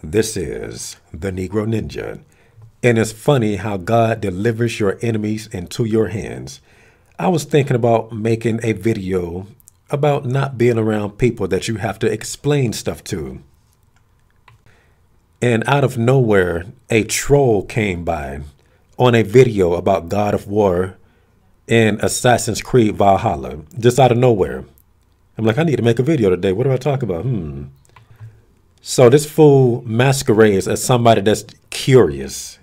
This is the Negro Ninja, and it's funny how God delivers your enemies into your hands. I was thinking about making a video about not being around people that you have to explain stuff to. And out of nowhere, a troll came by on a video about God of War and Assassin's Creed Valhalla, just out of nowhere. I'm like, I need to make a video today. What do I talk about? So this fool masquerades as somebody that's curious,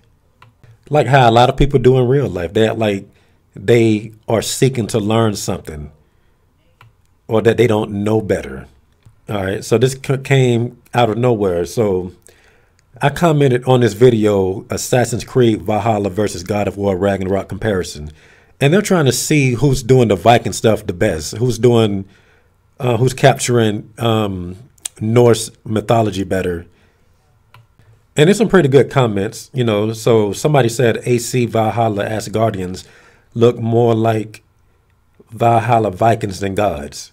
like how a lot of people do in real life. They act like they are seeking to learn something or that they don't know better. All right, so this came out of nowhere. So I commented on this video, Assassin's Creed Valhalla versus God of War Ragnarok comparison. And they're trying to see who's doing the Viking stuff the best, who's capturing Norse mythology better. And there's some pretty good comments, you know. So somebody said AC Valhalla Asgardians look more like Valhalla Vikings than gods.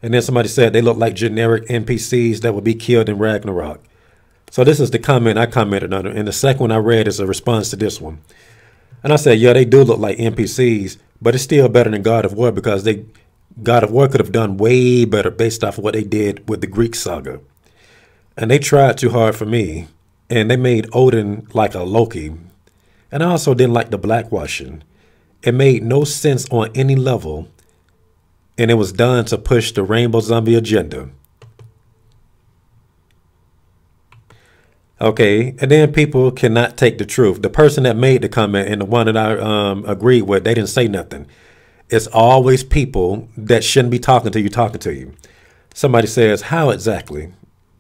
And then somebody said they look like generic NPCs that would be killed in Ragnarok. So this is the comment I commented on. And the second one I read is a response to this one. And I said, yeah, they do look like NPCs, but it's still better than God of War because God of War could have done way better based off of what they did with the Greek saga. And they tried too hard for me. And they made Odin like a Loki. And I also didn't like the blackwashing. It made no sense on any level. And it was done to push the Rainbow Zombie agenda. Okay, and then people cannot take the truth. The person that made the comment and the one that I agreed with, they didn't say nothing. It's always people that shouldn't be talking to you. Somebody says, how exactly?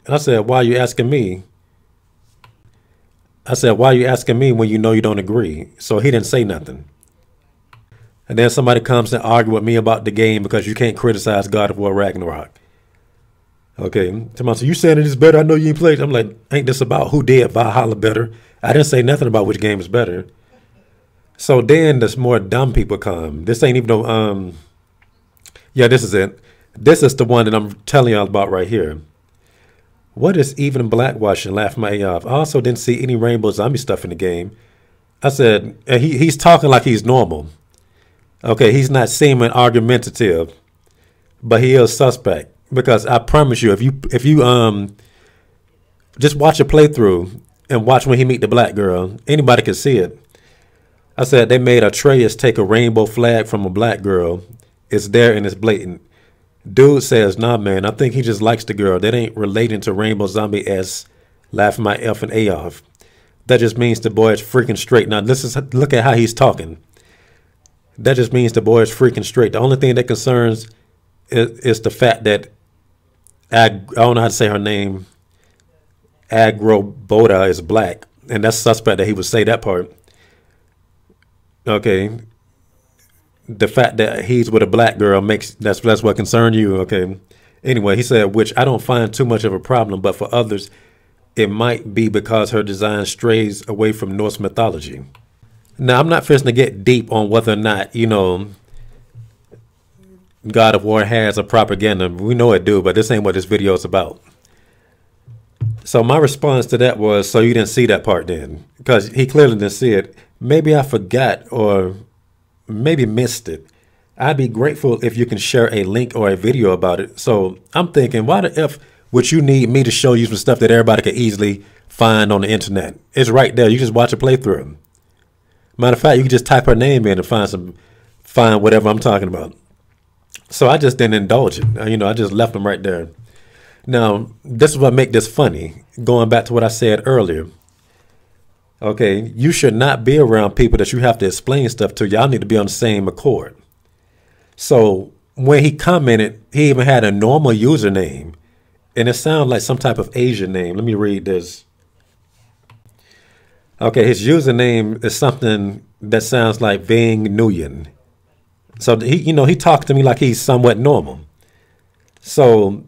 And I said, why are you asking me? I said, why are you asking me when you know you don't agree? So he didn't say nothing. And then somebody comes and argue with me about the game because you can't criticize God of War Ragnarok. Okay, so you saying it is better? I know you ain't played. I'm like, ain't this about who did Valhalla better? I didn't say nothing about which game is better. So then there's more dumb people come. This ain't even no, yeah, this is it. This is the one that I'm telling y'all about right here. What is even blackwashing? Laugh my off. I also didn't see any Rainbow Zombie stuff in the game. I said, he's talking like he's normal. Okay, he's not seeming argumentative, but he is suspect. Because I promise you, if you just watch a playthrough and watch when he meet the black girl, anybody can see it. I said they made Atreus take a rainbow flag from a black girl. It's there and it's blatant. Dude says, nah, man, I think he just likes the girl. That ain't relating to Rainbow Zombie S. Laugh my F and A off. That just means the boy is freaking straight. Now, look at how he's talking. That just means the boy is freaking straight. The only thing that concerns is the fact that I don't know how to say her name. Agroboda is black, and that's suspect that he would say that part. Okay, the fact that he's with a black girl that's what concerned you. Okay, anyway, he said, which I don't find too much of a problem, but for others, it might be because her design strays away from Norse mythology. Now, I'm not fixing to get deep on whether or not, you know, God of War has a propaganda. We know it do, but this ain't what this video is about. So my response to that was, so you didn't see that part then? Because he clearly didn't see it. Maybe I forgot or maybe missed it. I'd be grateful if you can share a link or a video about it. So I'm thinking, why the F would you need me to show you some stuff that everybody could easily find on the internet? It's right there. You just watch a playthrough. Matter of fact, you can just type her name in and find whatever I'm talking about. So I just didn't indulge it. You know, I just left them right there. Now, this is what makes this funny. Going back to what I said earlier. Okay, you should not be around people that you have to explain stuff to. Y'all need to be on the same accord. So when he commented, he even had a normal username. And it sounded like some type of Asian name. Let me read this. Okay, his username is something that sounds like Ving Nguyen. So he talked to me like he's somewhat normal. So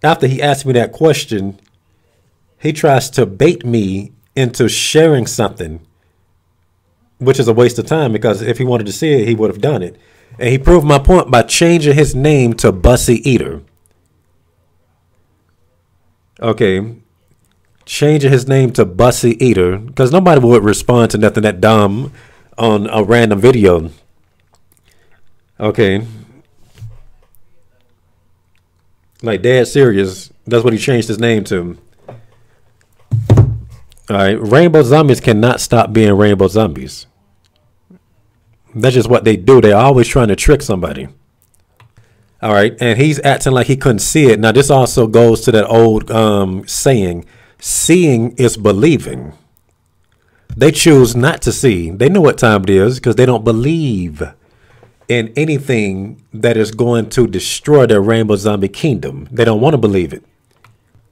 after he asked me that question, he tries to bait me into sharing something, which is a waste of time because if he wanted to see it, he would have done it. And he proved my point by changing his name to Bussy Eater. Okay. changing his name to Bussy Eater because nobody would respond to nothing that dumb on a random video. Okay. Like dead serious. That's what he changed his name to. All right. Rainbow zombies cannot stop being rainbow zombies. That's just what they do. They're always trying to trick somebody. All right. And he's acting like he couldn't see it. Now, this also goes to that old saying, seeing is believing. They choose not to see. They know what time it is because they don't believe in anything that is going to destroy their rainbow zombie kingdom. They don't want to believe it.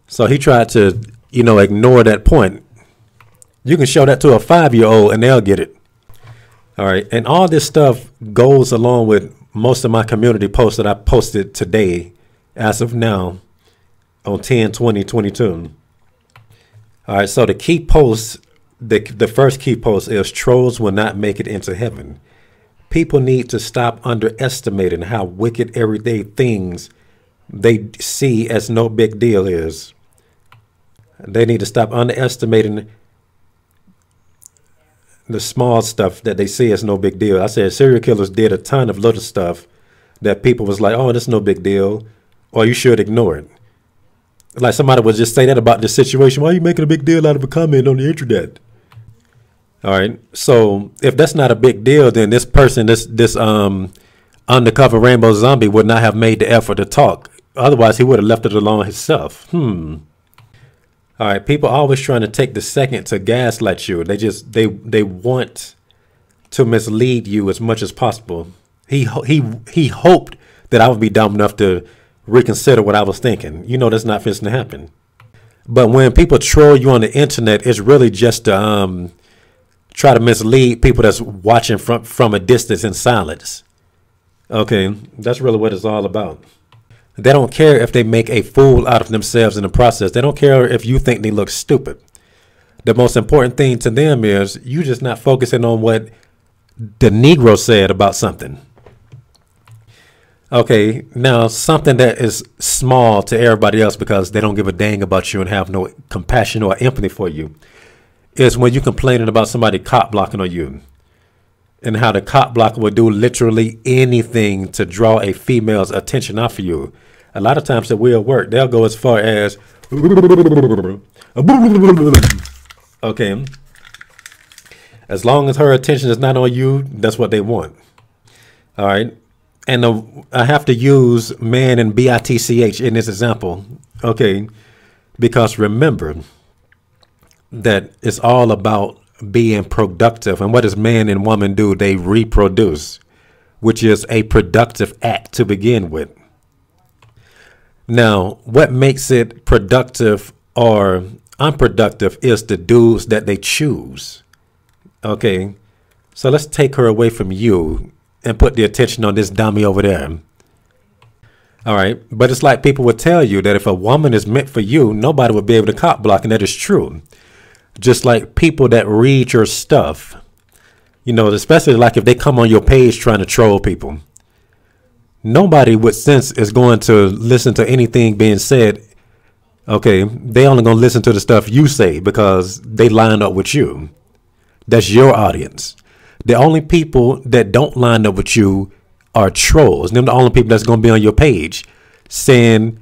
So he tried to, ignore that point. You can show that to a 5-year-old and they'll get it. All right. And all this stuff goes along with most of my community posts that I posted today as of now on 10/20/22. All right. So the key post, the first key post is trolls will not make it into heaven. People need to stop underestimating how wicked everyday things they see as no big deal is. They need to stop underestimating the small stuff that they see as no big deal. I said serial killers did a ton of little stuff that people was like, oh, that's no big deal, or you should ignore it. Like somebody would just say that about this situation. Why are you making a big deal out of a comment on the internet? All right. So if that's not a big deal, then this person, this undercover rainbow zombie would not have made the effort to talk. Otherwise, he would have left it alone himself. All right. People are always trying to take the second to gaslight you. They want to mislead you as much as possible. He hoped that I would be dumb enough to reconsider what I was thinking. That's not fixing to happen. But when people troll you on the internet, it's really just to try to mislead people that's watching from a distance in silence. Okay, that's really what it's all about. They don't care if they make a fool out of themselves in the process. They don't care if you think they look stupid. The most important thing to them is you just not focusing on what the Negro said about something. Okay, now something that is small to everybody else because they don't give a dang about you and have no compassion or empathy for you is when you complaining about somebody cop blocking on you and how the cop blocker will do literally anything to draw a female's attention off of you. A lot of times it will work. They'll go as far as, okay, as long as her attention is not on you, that's what they want. All right. And I have to use man and bitch in this example. Okay. Because remember that it's all about being productive. And what does man and woman do? They reproduce, which is a productive act to begin with. Now, what makes it productive or unproductive is the dudes that they choose. Okay. So let's take her away from you and put the attention on this dummy over there. All right. But it's like people would tell you that if a woman is meant for you, nobody would be able to cop block. And that is true. Just like people that read your stuff, especially like if they come on your page trying to troll people, nobody with sense is going to listen to anything being said. Okay. They only going to listen to the stuff you say because they line up with you. That's your audience. The only people that don't line up with you are trolls. They're the only people that's going to be on your page saying,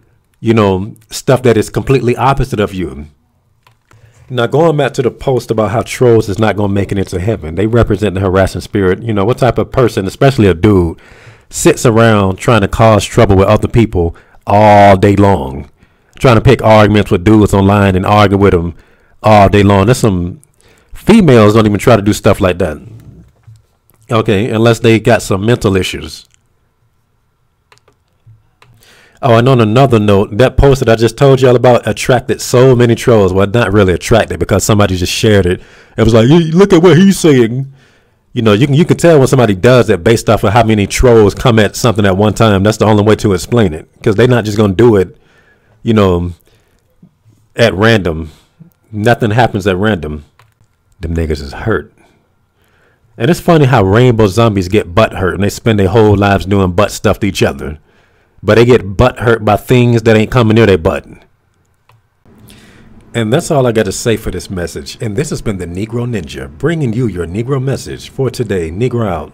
stuff that is completely opposite of you. Now, going back to the post about how trolls is not going to make it into heaven. They represent the harassing spirit. What type of person, especially a dude, sits around trying to cause trouble with other people all day long, trying to pick arguments with dudes online and argue with them all day long. There's some females don't even try to do stuff like that. Okay, unless they got some mental issues. Oh, and on another note, that post that I just told y'all about attracted so many trolls. Well, not really attracted because somebody just shared it. It was like, look at what he's saying. You can tell when somebody does that based off of how many trolls come at something at one time. That's the only way to explain it because they're not just going to do it, at random. Nothing happens at random. Them niggas is hurt. And it's funny how rainbow zombies get butt hurt and they spend their whole lives doing butt stuff to each other. But they get butt hurt by things that ain't coming near their butt. And that's all I got to say for this message. And this has been the Negro Ninja, bringing you your Negro message for today. Negro out.